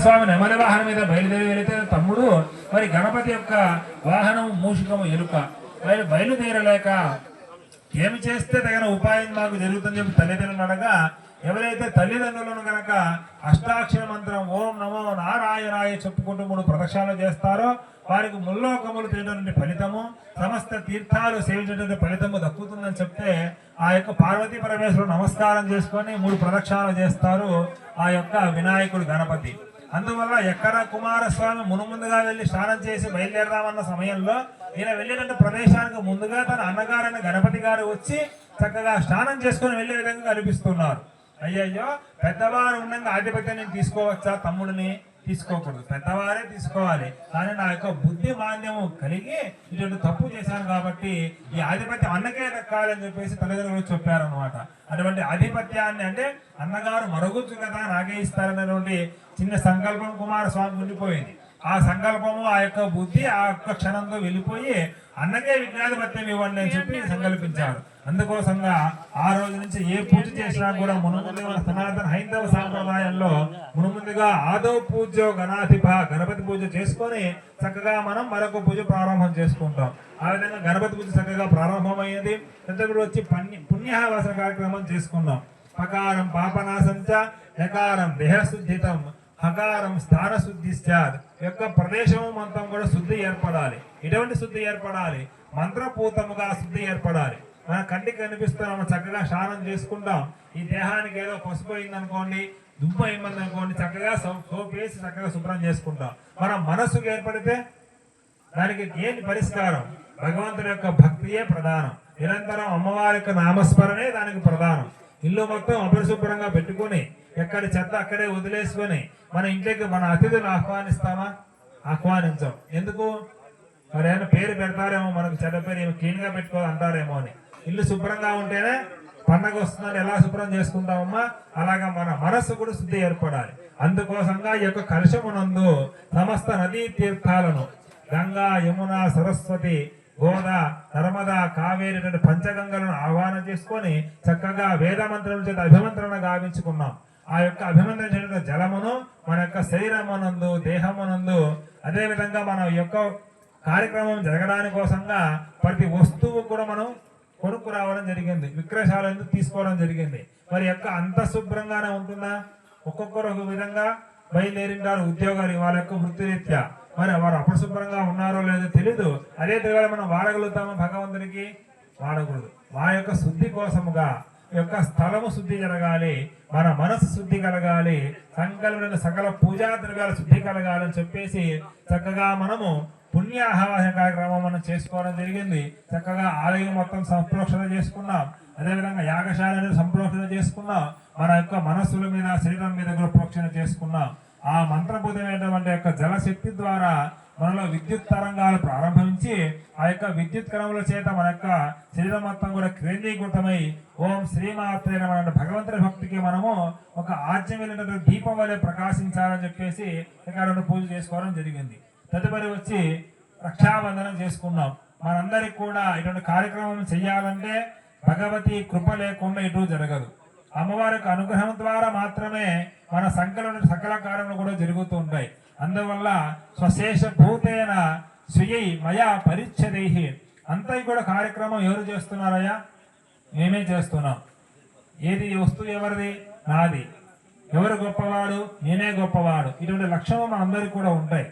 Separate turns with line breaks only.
కుమారస్వామి నెమలి వాహనం మీద బయలుదేరి వెళితే తమ్ముడు మరి గణపతి యొక్క వాహనం మూషికము ఎలుక బయలుదేరలేక ఏమి చేస్తే తగిన ఉపాయం మాకు జరుగుతుందని చెప్పి తల్లిదండ్రులు అనగా ఎవరైతే తల్లిదండ్రులను గనక అష్టాక్షర మంత్రం ఓం నమో నారాయణాయ చెప్పుకుంటూ 3 ప్రదక్షిణాలు చేస్తారో వారికి ముల్లోకములు తినటువంటి ఫలితము సమస్త తీర్థాలు సేవించేటువంటి ఫలితము దక్కుతుందని చెప్తే ఆ యొక్క పార్వతీ పరమేశ్వరుడు నమస్కారం చేసుకొని 3 ప్రదక్షిణాలు చేస్తారు ఆ యొక్క వినాయకుడు గణపతి. అందువల్ల ఎక్కడ కుమారస్వామి మునుముందుగా వెళ్ళి స్నానం చేసి బయలుదేరదామన్న సమయంలో ఈయన వెళ్ళినటువంటి ప్రదేశానికి ముందుగా తన అన్నగారైన గణపతి గారు వచ్చి చక్కగా స్నానం చేసుకొని వెళ్ళే విధంగా కనిపిస్తున్నారు. అయ్యయ్యో పెద్దవారు ఉండగా ఆధిపత్యం నేను తీసుకోవచ్చా, తమ్ముడిని తీసుకోకూడదు, పెద్దవారే తీసుకోవాలి. కానీ నా యొక్క బుద్ధి మాన్యము కలిగి ఇటువంటి తప్పు చేశాను కాబట్టి ఈ ఆధిపత్యం అన్నకే దక్కాలి అని చెప్పేసి తల్లిదండ్రులు చెప్పారనమాట. అటువంటి ఆధిపత్యాన్ని అంటే అన్నగారు మరుగుచ్చు కదా నాకే ఇస్తారనేటువంటి చిన్న సంకల్పం కుమారస్వామి ఉండిపోయింది. ఆ సంకల్పము ఆ యొక్క బుద్ధి ఆ యొక్క క్షణంతో వెళ్ళిపోయి అన్నకే విజ్ఞాధిపత్యం ఇవ్వండి అని చెప్పి సంకల్పించారు. అందుకోసంగా ఆ రోజు నుంచి ఏ పూజ చేసినా కూడా మునుముందుగా సనాతన హైందవ సాంప్రదాయంలో మునుముందుగా ఆదౌ పూజ్యో గణాధిప గణపతి పూజ చేసుకొని చక్కగా మనం మరొక పూజ ప్రారంభం చేసుకుంటాం. ఆ విధంగా గణపతి పూజ చక్కగా ప్రారంభమైంది. తదుపరి వచ్చి పుణ్యవాసన కార్యక్రమం చేసుకున్నాం. పకారం పాపనాశంచ యకారం దేహశుద్ధితం హకారం స్థాన శుద్ధి యొక్క ప్రదేశం మొత్తం కూడా శుద్ధి ఏర్పడాలి. ఎటువంటి శుద్ధి ఏర్పడాలి? మంత్రపూతముగా శుద్ధి ఏర్పడాలి. మన కంటికి కనిపిస్తున్నాం చక్కగా స్నానం చేసుకుంటాం. ఈ దేహానికి ఏదో పసుపు అయిందనుకోండి, దుమ్ము అయిందనుకోండి, చక్కగా సోప్ వేసి చక్కగా శుభ్రం చేసుకుంటాం. మన మనస్సుకు ఏర్పడితే దానికి ఏంటి పరిష్కారం? భగవంతుడి యొక్క భక్తియే ప్రధానం. నిరంతరం అమ్మవారి యొక్క నామస్మరణే దానికి ప్రధానం. ఇల్లు మొత్తం అపరిశుభ్రంగా పెట్టుకుని ఎక్కడి చెత్త అక్కడే వదిలేసుకొని మన ఇంట్లోకి మన అతిథులు ఆహ్వానిస్తామా? ఆహ్వానించాం. ఎందుకు? మరి ఏమైనా పేరు పెడతారేమో, మనకు చెడ్డ పేరు ఏమో క్లీన్ గా పెట్టుకోవాలి అంటారేమో అని. ఇల్లు శుభ్రంగా ఉంటేనే పండగ వస్తుందని ఎలా శుభ్రం చేసుకుంటామమ్మా, అలాగా మన మనస్సు కూడా శుద్ధి ఏర్పడాలి. అందుకోసంగా ఈ యొక్క కలశమునందు సమస్త నదీ తీర్థాలను గంగా, యమున, సరస్వతి, గోదా, నర్మదా, కావేరి పంచగంగలను ఆహ్వానం చేసుకొని చక్కగా వేద మంత్రముల చేత అభిమంత్రణ గావించుకున్నాం. ఆ యొక్క అభిమంత్రించిన జలమును మన యొక్క శరీరమునందు దేహమునందు అదేవిధంగా మన యొక్క కార్యక్రమం జరగడానికి కోసంగా ప్రతి వస్తువు కూడా మనం కొనుక్కు రావడం జరిగింది. విక్రయశాల తీసుకోవడం జరిగింది. మరి యొక్క అంత శుభ్రంగానే ఉంటుందా? ఒక్కొక్కరు ఒక విధంగా బయలుదేరింటారు ఉద్యోగాలు వాళ్ళ యొక్క వృత్తిరీత్యా. మరి వారు అపరిశుభ్రంగా ఉన్నారో లేదో తెలీదు. అదే తెలియాలి మనం వాడగలుగుతామో భగవంతునికి? వాడకూడదు. మా యొక్క శుద్ధి కోసముగా యొక్క స్థలము శుద్ధి జరగాలి, మన మనసు శుద్ధి కలగాలి, సంకల్పమైన సకల పూజా ద్రవ్యాల శుద్ధి కలగాలని చెప్పేసి చక్కగా మనము పుణ్యాహవాస కార్యక్రమం మనం చేసుకోవడం జరిగింది. చక్కగా ఆలయం మొత్తం సంప్రోక్షణ చేసుకున్నాం. అదేవిధంగా యాగశాల సంప్రోక్షణ చేసుకున్నాం. మన యొక్క మనస్సుల మీద శరీరం మీద కూడా ప్రోక్షణ చేసుకున్నాం. ఆ మంత్రభూతమైనటువంటి యొక్క జలశక్తి ద్వారా మనలో విద్యుత్ తరంగాలు ప్రారంభించి ఆ యొక్క విద్యుత్ కణముల చేత మన యొక్క శరీరం మొత్తం కూడా కేంద్రీకృతమై ఓం శ్రీమాత్రే నమః భగవంతుడి భక్తికి మనము ఒక ఆజ్యమైనటువంటి దీపం వలె ప్రకాశించాలని చెప్పేసి ఇక్కడ పూజ చేసుకోవడం జరిగింది. తదుపరి వచ్చి రక్షాబంధనం చేసుకున్నాం. మనందరికి కూడా ఇటువంటి కార్యక్రమం చెయ్యాలంటే భగవతి కృప లేకుండా ఇటు జరగదు. అమ్మవారి యొక్క అనుగ్రహం ద్వారా మాత్రమే మన సకల కార్యములు కూడా జరుగుతూ ఉంటాయి. అందువల్ల స్వశేష భూతేన స్వయై మయా పరిచ్ఛదై అంతా కూడా కార్యక్రమం ఎవరు చేస్తున్నారయ్యా? మేమే చేస్తున్నాం. ఏది వస్తువు ఎవరిది? నాది. ఎవరు గొప్పవాడు? నేనే గొప్పవాడు. ఇటువంటి లక్షణం మనందరికీ కూడా ఉంటాయి.